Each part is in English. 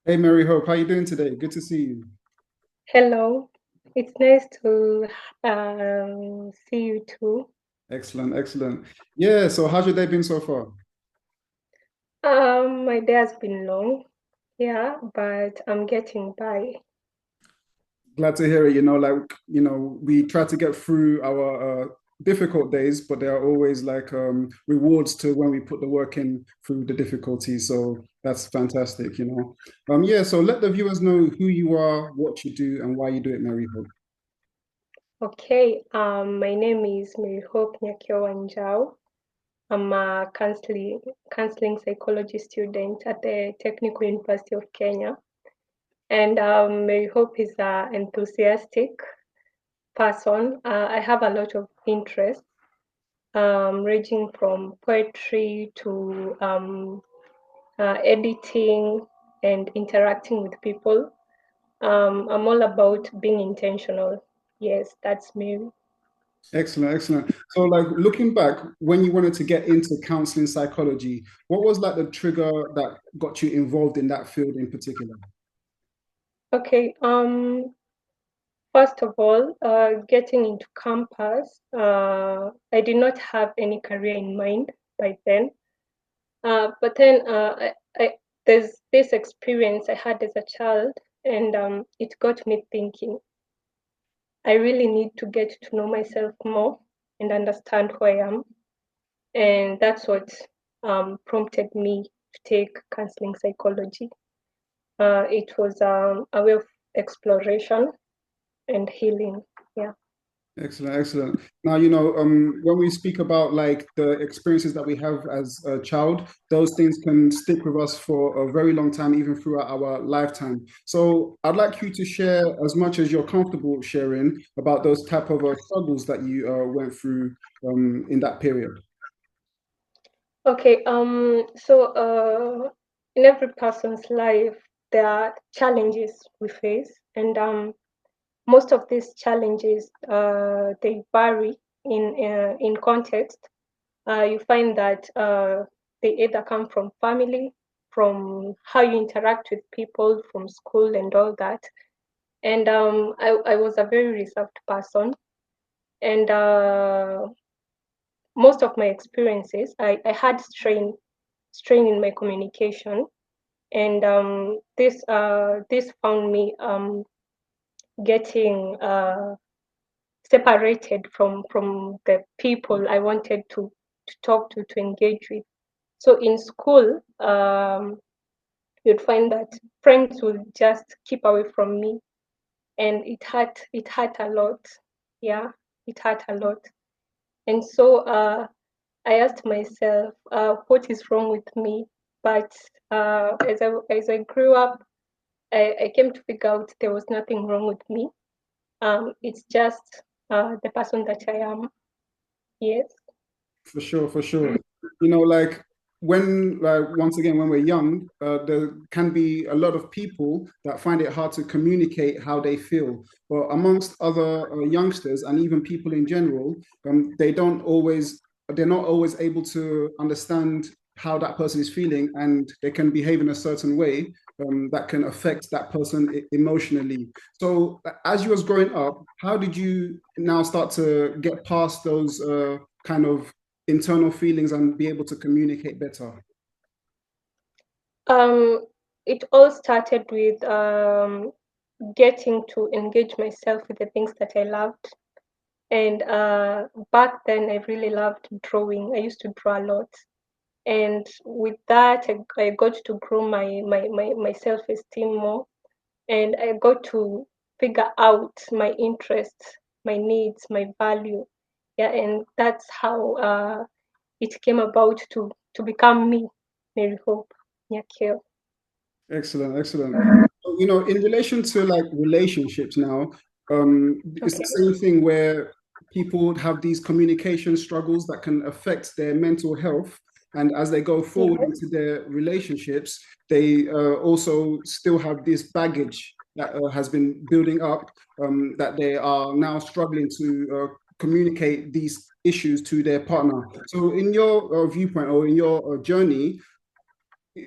Hey Maryhope, how you doing today? Good to see you. Hello, it's nice to see you too. Excellent, excellent. Yeah, so how's your day been so far? My day has been long, yeah, but I'm getting by. Glad to hear it. We try to get through our difficult days, but there are always rewards to when we put the work in through the difficulties. So that's fantastic. Yeah, so let the viewers know who you are, what you do, and why you do it, Maryhope. Okay, my name is Maryhope Wanjau. I'm a counseling psychology student at the Technical University of Kenya, and Maryhope is an enthusiastic person. I have a lot of interests, ranging from poetry to editing and interacting with people. I'm all about being intentional. Yes, that's me. Excellent, excellent. So, like looking back, when you wanted to get into counseling psychology, what was like the trigger that got you involved in that field in particular? Okay. First of all, getting into campus, I did not have any career in mind by then. But then there's this experience I had as a child, and it got me thinking. I really need to get to know myself more and understand who I am. And that's what prompted me to take counseling psychology. It was a way of exploration and healing. Yeah. Excellent, excellent. Now, when we speak about like the experiences that we have as a child, those things can stick with us for a very long time, even throughout our lifetime. So I'd like you to share as much as you're comfortable sharing about those type of struggles that you went through in that period. Okay. In every person's life, there are challenges we face, and most of these challenges they vary in context. You find that they either come from family, from how you interact with people, from school, and all that. And I was a very reserved person, and most of my experiences, I had strain in my communication, and this found me getting separated from the people I wanted to talk to engage with. So in school, you'd find that friends would just keep away from me, and it hurt a lot. Yeah, it hurt a lot. And so I asked myself, what is wrong with me? But as I grew up, I came to figure out there was nothing wrong with me. It's just the person that I am. Yes. For sure, for sure. Like when, like once again, when we're young, there can be a lot of people that find it hard to communicate how they feel. But amongst other youngsters and even people in general, they're not always able to understand how that person is feeling, and they can behave in a certain way that can affect that person emotionally. So, as you was growing up, how did you now start to get past those kind of internal feelings and be able to communicate better? Um, it all started with getting to engage myself with the things that I loved. And back then, I really loved drawing. I used to draw a lot. And with that, I got to grow my self-esteem more. And I got to figure out my interests, my needs, my value. Yeah, and that's how it came about to become me, Mary Hope. Yeah, Kale. Excellent, excellent. In relation to like relationships now, it's the Okay. same thing where people have these communication struggles that can affect their mental health. And as they go forward Yes. into their relationships, they also still have this baggage that has been building up that they are now struggling to communicate these issues to their partner. So, in your viewpoint or in your journey,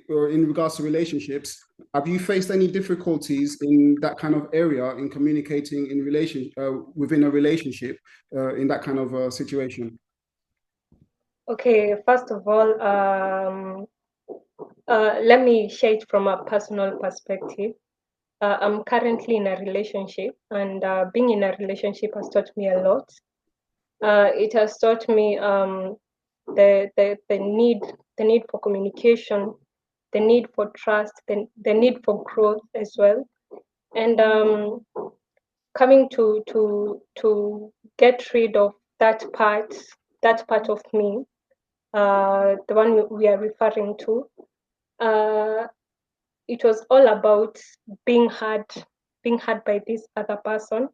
or in regards to relationships, Have you faced any difficulties in that kind of area in communicating in within a relationship in that kind of situation? Okay, first of all, let me share it from a personal perspective. I'm currently in a relationship, and being in a relationship has taught me a lot. It has taught me the need for communication, the need for trust, the need for growth as well, and coming to get rid of that part of me, the one we are referring to. Uh, it was all about being hurt, being hurt by this other person.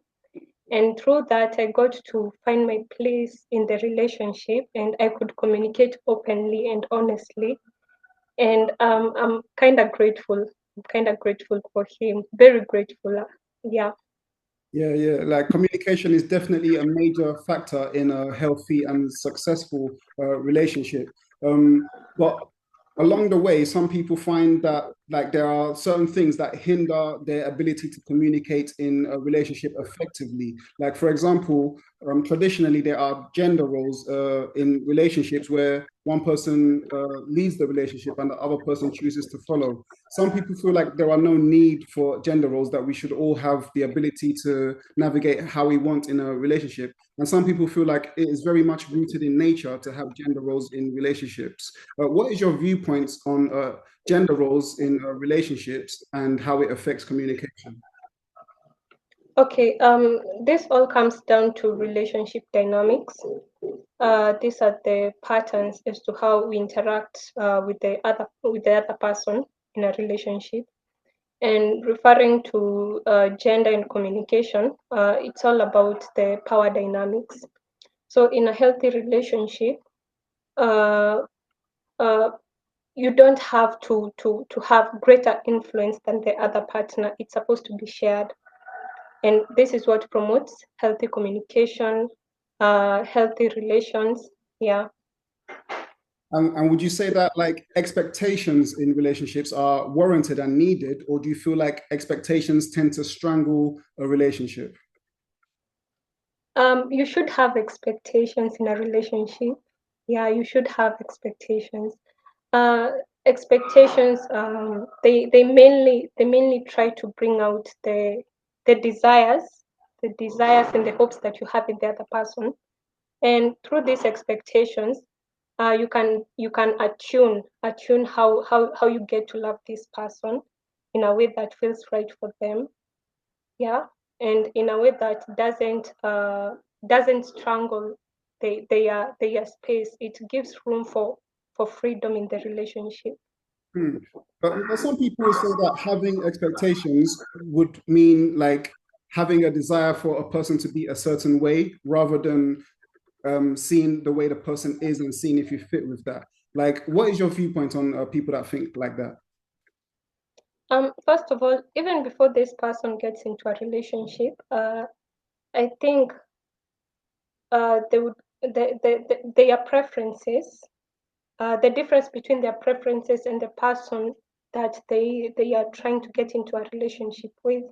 And through that, I got to find my place in the relationship, and I could communicate openly and honestly. And I'm kind of grateful. I'm kind of grateful for him. Very grateful. Yeah. Yeah, yeah. Like communication is definitely a major factor in a healthy and successful relationship. But along the way, some people find that like there are certain things that hinder their ability to communicate in a relationship effectively. Like for example, traditionally there are gender roles in relationships where one person leads the relationship and the other person chooses to follow. Some people feel like there are no need for gender roles, that we should all have the ability to navigate how we want in a relationship. And some people feel like it is very much rooted in nature to have gender roles in relationships. What is your viewpoints on gender roles in relationships and how it affects communication? Okay. This all comes down to relationship dynamics. These are the patterns as to how we interact with the other person in a relationship. And referring to gender and communication, it's all about the power dynamics. So in a healthy relationship, uh, uh, you don't have to have greater influence than the other partner. It's supposed to be shared, and this is what promotes healthy communication, healthy relations. Yeah. And would you say that like expectations in relationships are warranted and needed, or do you feel like expectations tend to strangle a relationship? You should have expectations in a relationship. Yeah, you should have expectations. Uh, Expectations, they mainly try to bring out the desires, and the hopes that you have in the other person. And through these expectations, you can attune how you get to love this person in a way that feels right for them. Yeah, and in a way that doesn't strangle their space. It gives room for freedom in the relationship. Hmm. But some people will say that having expectations would mean like having a desire for a person to be a certain way rather than seeing the way the person is and seeing if you fit with that. Like, what is your viewpoint on people that think like that? First of all, even before this person gets into a relationship, I think they would their preferences, the difference between their preferences and the person that they are trying to get into a relationship with.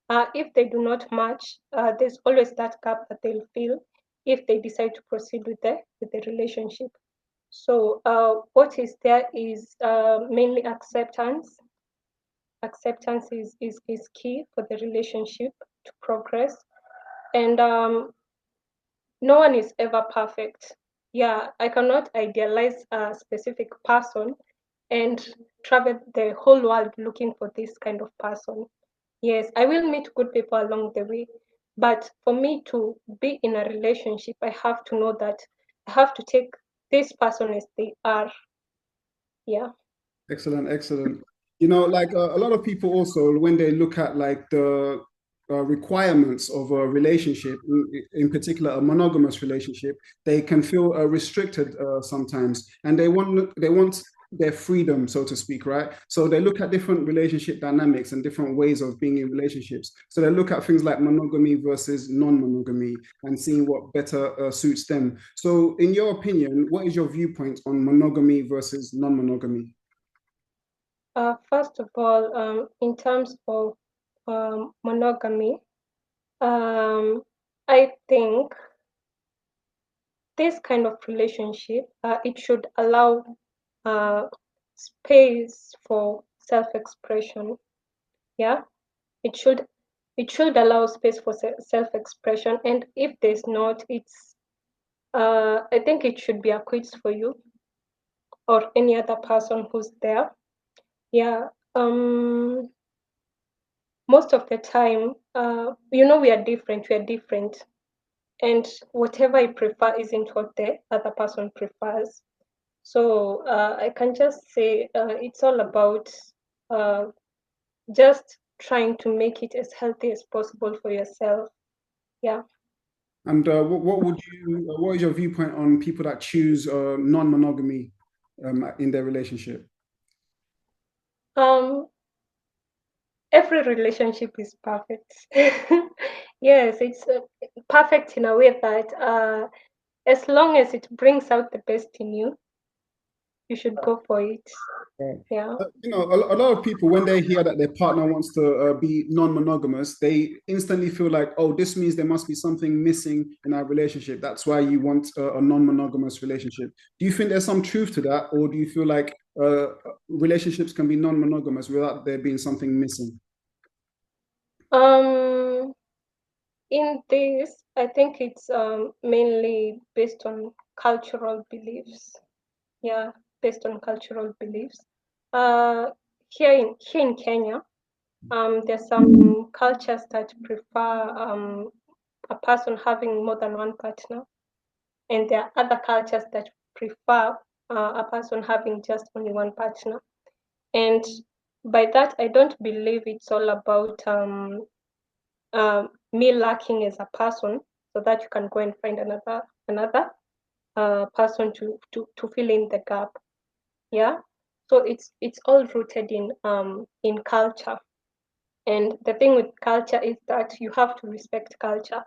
If they do not match, there's always that gap that they'll feel if they decide to proceed with the relationship. So what is there is mainly acceptance. Acceptance is key for the relationship to progress. And no one is ever perfect. Yeah, I cannot idealize a specific person and travel the whole world looking for this kind of person. Yes, I will meet good people along the way. But for me to be in a relationship, I have to know that I have to take this person as they are. Yeah. Excellent, excellent. You know, like a lot of people also, when they look at like the requirements of a relationship, in particular a monogamous relationship, they can feel restricted sometimes, and they want their freedom, so to speak, right? So they look at different relationship dynamics and different ways of being in relationships. So they look at things like monogamy versus non-monogamy and seeing what better suits them. So, in your opinion, what is your viewpoint on monogamy versus non-monogamy? First of all, in terms of monogamy, I think this kind of relationship, it should allow space for self-expression. Yeah, it should allow space for self-expression, and if there's not, it's I think it should be a quits for you or any other person who's there. Yeah. Most of the time, we are different. We are different, and whatever I prefer isn't what the other person prefers. So I can just say it's all about uh, just trying to make it as healthy as possible for yourself. Yeah. And what is your viewpoint on people that choose non-monogamy in their relationship? Um, every relationship is perfect. Yes, it's perfect in a way that as long as it brings out the best in you, you should go for it. Right. Yeah. A lot of people, when they hear that their partner wants to be non-monogamous, they instantly feel like, oh, this means there must be something missing in our relationship. That's why you want a non-monogamous relationship. Do you think there's some truth to that, or do you feel like relationships can be non-monogamous without there being something missing? Um, in this, I think it's mainly based on cultural beliefs. Yeah, based on cultural beliefs. Uh, here in Kenya, there's some cultures that prefer a person having more than one partner, and there are other cultures that prefer a person having just only one partner. And by that, I don't believe it's all about me lacking as a person, so that you can go and find another person to fill in the gap. Yeah. So it's all rooted in culture. And the thing with culture is that you have to respect culture.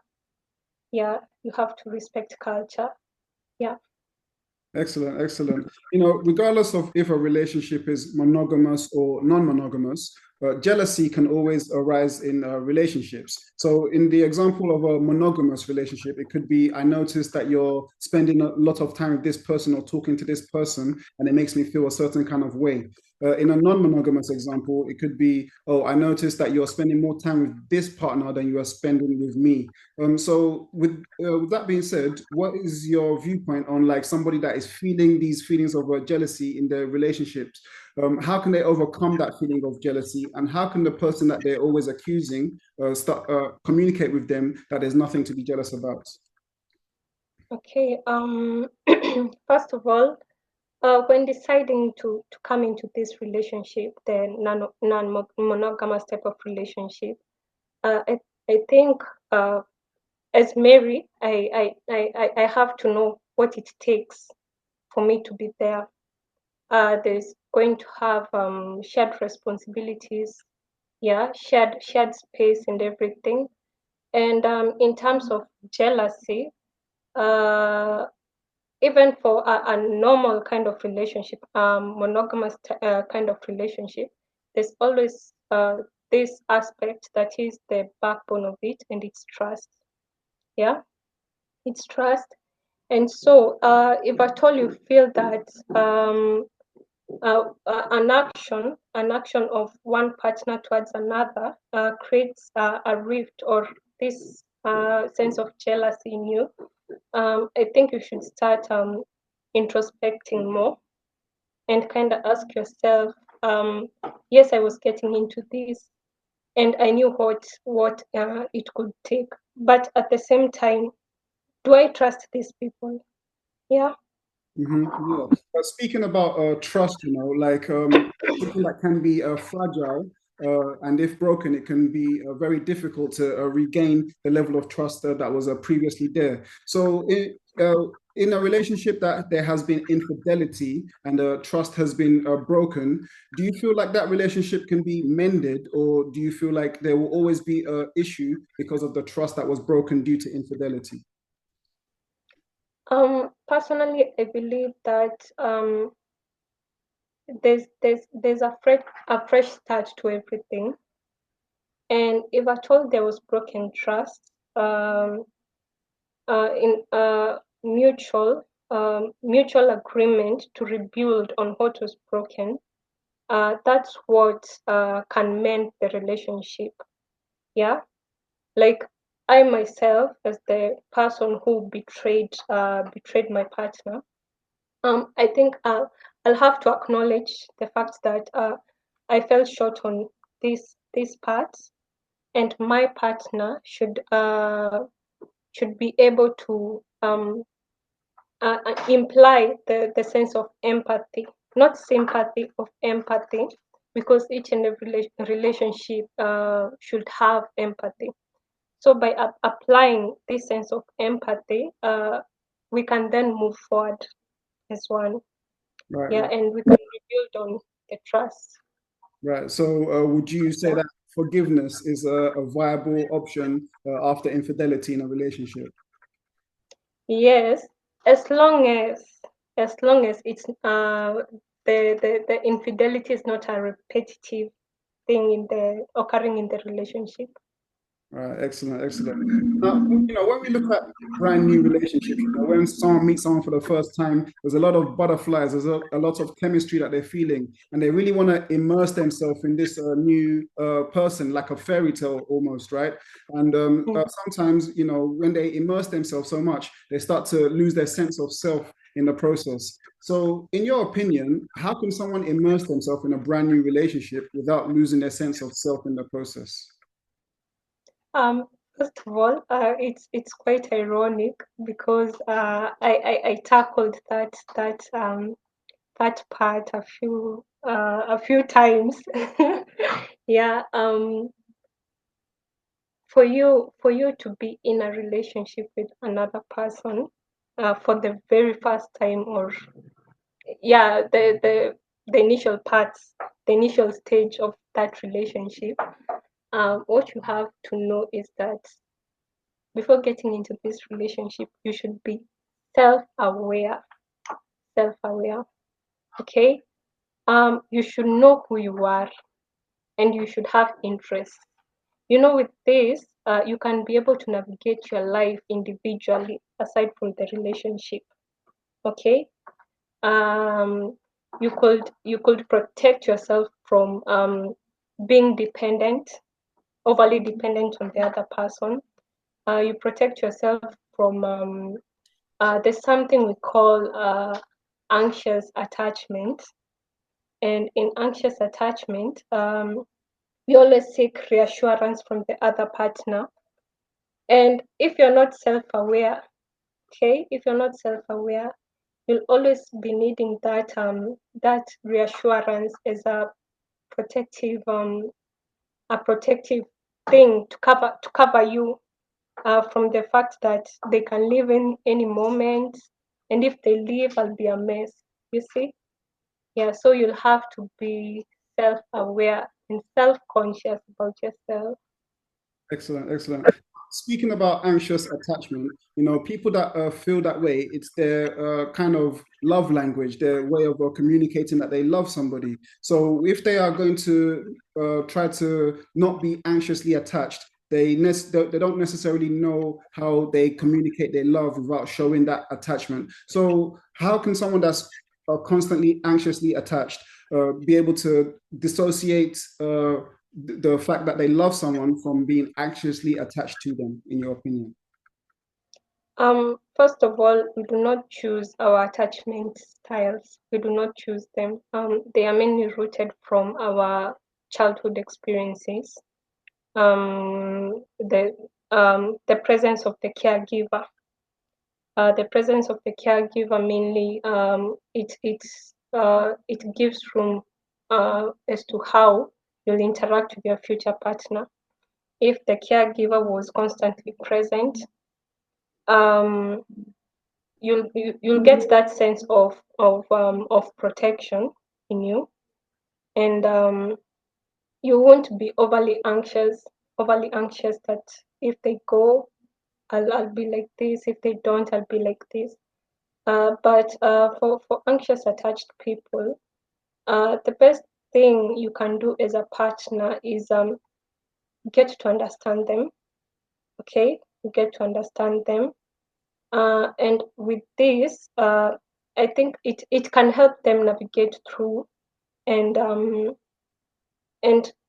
Yeah, you have to respect culture. Yeah. Excellent, excellent. Regardless of if a relationship is monogamous or non-monogamous, jealousy can always arise in relationships. So, in the example of a monogamous relationship, it could be, I noticed that you're spending a lot of time with this person or talking to this person, and it makes me feel a certain kind of way. In a non-monogamous example, it could be, oh, I noticed that you're spending more time with this partner than you are spending with me. So with that being said, what is your viewpoint on like somebody that is feeling these feelings of jealousy in their relationships? How can they overcome that feeling of jealousy, and how can the person that they're always accusing start communicate with them that there's nothing to be jealous about? Okay. First of all, when deciding to come into this relationship, the non-monogamous type of relationship, I think as Mary, I have to know what it takes for me to be there. There's going to have shared responsibilities, yeah, shared space and everything. And in terms of jealousy, uh, even for a normal kind of relationship, monogamous kind of relationship, there's always this aspect that is the backbone of it, and it's trust. Yeah, it's trust. And so, if at all you feel that an action of one partner towards another creates a rift or this sense of jealousy in you, I think you should start introspecting more and kind of ask yourself, yes, I was getting into this, and I knew what it could take, but at the same time, do I trust these people? Yeah. Yeah. But speaking about trust, like something that can be fragile, and if broken, it can be very difficult to regain the level of trust that was previously there. So, in a relationship that there has been infidelity and trust has been broken, do you feel like that relationship can be mended, or do you feel like there will always be an issue because of the trust that was broken due to infidelity? Personally, I believe that there's a fresh start to everything. And if at all there was broken trust, in mutual agreement to rebuild on what was broken, that's what can mend the relationship. Yeah, like I myself, as the person who betrayed my partner, I think I'll have to acknowledge the fact that I fell short on this part, and my partner should be able to imply the sense of empathy, not sympathy, of empathy, because each and every relationship should have empathy. So by applying this sense of empathy, we can then move forward as one. Right, Yeah, right, and we can rebuild on the trust. right. So, would you say that forgiveness is a viable option after infidelity in a relationship? Yes, as long as it's the infidelity is not a repetitive thing occurring in the relationship. Right, excellent, excellent. Now, when we look at brand new relationships, when someone meets someone for the first time, there's a lot of butterflies, there's a lot of chemistry that they're feeling, and they really want to immerse themselves in this new person, like a fairy tale almost, right? And sometimes, when they immerse themselves so much, they start to lose their sense of self in the process. So, in your opinion, how can someone immerse themselves in a brand new relationship without losing their sense of self in the process? First of all, it's quite ironic because I tackled that part a few times. Yeah. For you to be in a relationship with another person for the very first time, or yeah, the initial parts, the initial stage of that relationship, what you have to know is that before getting into this relationship, you should be self-aware. Self-aware. Okay. You should know who you are, and you should have interests. With this, you can be able to navigate your life individually aside from the relationship. Okay. um you could protect yourself from being overly dependent on the other person. You protect yourself from there's something we call anxious attachment. And in anxious attachment, we always seek reassurance from the other partner. And if you're not self-aware, okay, if you're not self-aware, you'll always be needing that reassurance as protective a protective thing to cover you from the fact that they can leave in any moment, and if they leave, I'll be a mess. You see? Yeah. So you'll have to be self-aware and self-conscious about yourself. Excellent, excellent. Speaking about anxious attachment, people that feel that way, it's their kind of love language, their way of communicating that they love somebody. So if they are going to try to not be anxiously attached, they don't necessarily know how they communicate their love without showing that attachment. So how can someone that's constantly anxiously attached be able to dissociate the fact that they love someone from being anxiously attached to them, in your opinion? First of all, we do not choose our attachment styles. We do not choose them. They are mainly rooted from our childhood experiences. The presence of the caregiver. The presence of the caregiver mainly, it gives room as to how you'll interact with your future partner. If the caregiver was constantly present, um, you'll get that sense of protection in you, and you won't be overly anxious that if they go, I'll be like this. If they don't, I'll be like this. But for anxious attached people, the best thing you can do as a partner is get to understand them. Okay, you get to understand them, and with this, I think it can help them navigate through and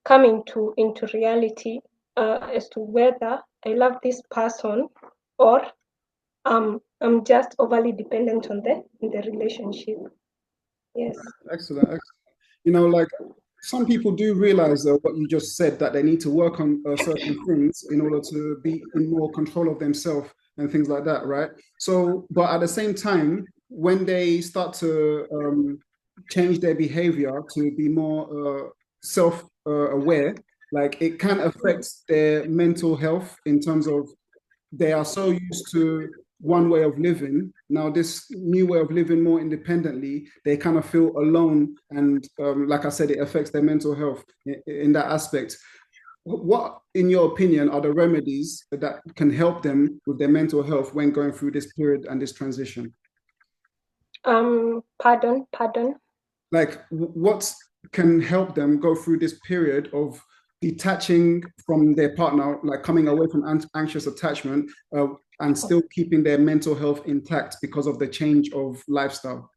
come into reality as to whether I love this person or I'm just overly dependent on the relationship. Yes. Excellent, excellent. You know, like some people do realize what you just said, that they need to work on certain things in order to be in more control of themselves and things like that, right? So, but at the same time, when they start to change their behavior to be more self aware, like it can affect their mental health in terms of they are so used to one way of living. Now, this new way of living more independently, they kind of feel alone. And like I said, it affects their mental health in that aspect. What, in your opinion, are the remedies that can help them with their mental health when going through this period and this transition? Pardon. Like, what can help them go through this period of detaching from their partner, like coming away from anxious attachment, and still keeping their mental health intact because of the change of lifestyle?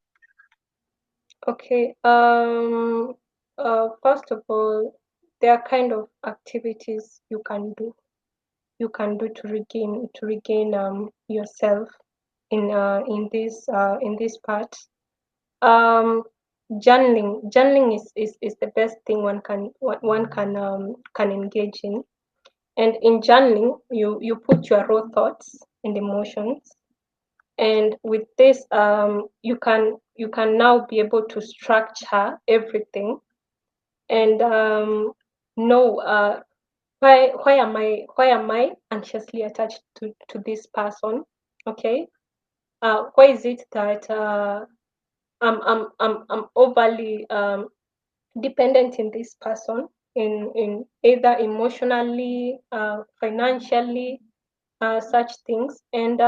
Okay. First of all, there are kind of activities you can do. You can do to regain yourself in this part. Um, journaling is the best thing one can engage in. And in journaling, you put your raw thoughts and emotions, and with this, you can now be able to structure everything and know why am I anxiously attached to this person? Okay, why is it that I'm overly dependent in this person in either emotionally, financially, such things. And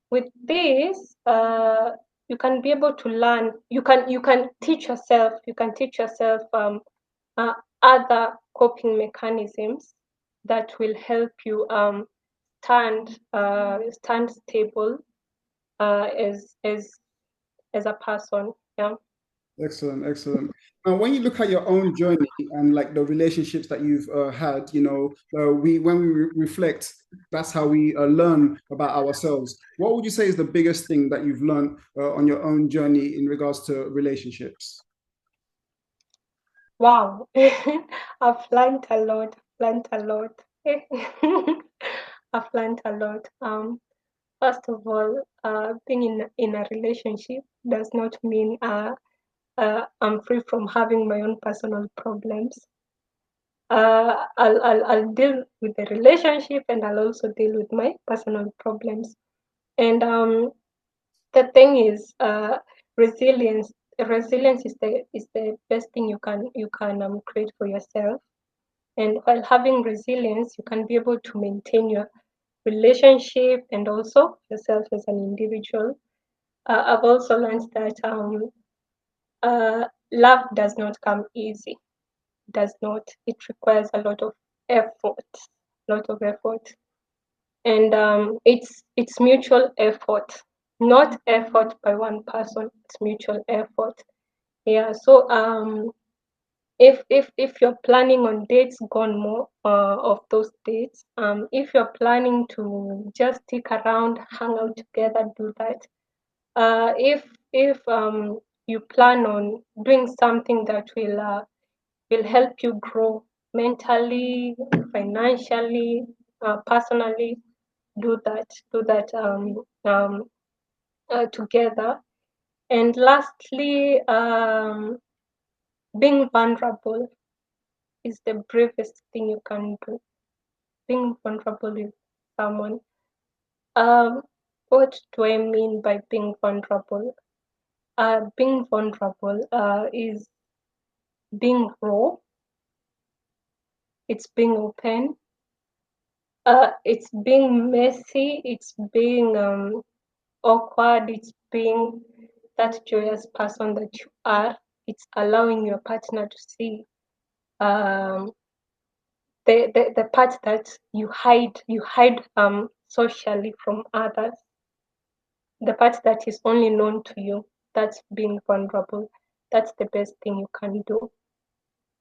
with this, you can be able to learn. You can teach yourself. You can teach yourself uh, other coping mechanisms that will help you stand stable as a person. Yeah. Excellent, excellent. Now, when you look at your own journey and like the relationships that you've had, you know, we when we reflect, that's how we learn about ourselves. What would you say is the biggest thing that you've learned on your own journey in regards to relationships? Wow. I've learned a lot. Learned a lot. I've learned a lot. First of all, being in a relationship does not mean I'm free from having my own personal problems. I'll deal with the relationship, and I'll also deal with my personal problems. And the thing is, resilience. Resilience is the best thing you can create for yourself. And while having resilience, you can be able to maintain your relationship and also yourself as an individual. I've also learned that love does not come easy. Does not. It requires a lot of effort. Lot of effort, and it's mutual effort, not effort by one person. It's mutual effort. Yeah. So if you're planning on dates, gone more of those dates. If you're planning to just stick around, hang out together, do that. If you plan on doing something that will help you grow mentally, financially, personally, do that. Do that together. And lastly, being vulnerable is the bravest thing you can do. Being vulnerable with someone. Um, what do I mean by being vulnerable? Being vulnerable is being raw. It's being open. It's being messy. It's being awkward. It's being that joyous person that you are. it's allowing your partner to see the part that you hide socially from others, the part that is only known to you. That's being vulnerable. That's the best thing you can do.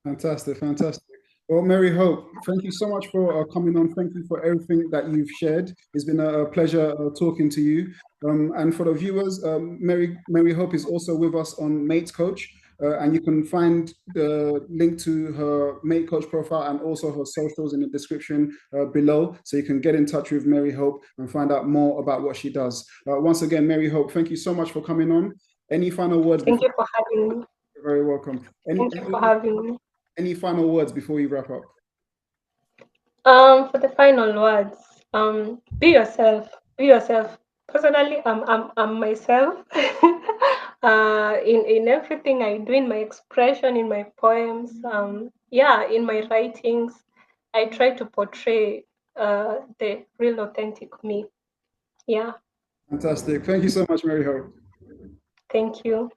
Fantastic, fantastic. Well, Maryhope, thank you so much for coming on. Thank you for everything that you've shared. It's been a pleasure talking to you. And for the viewers, Maryhope is also with us on Mate Coach, and you can find the link to her Mate Coach profile and also her socials in the description below, so you can get in touch with Maryhope and find out more about what she does. Once again, Maryhope, thank you so much for coming on. Any final words Thank before? you for having me. You're very welcome. Thank you for having me. Any final words before we wrap up? For the final words, be yourself. Be yourself. Personally, I'm myself. In everything I do, in my expression, in my poems, yeah, in my writings, I try to portray the real authentic me. Yeah. Fantastic. Thank you so much, Maryhope. Thank you.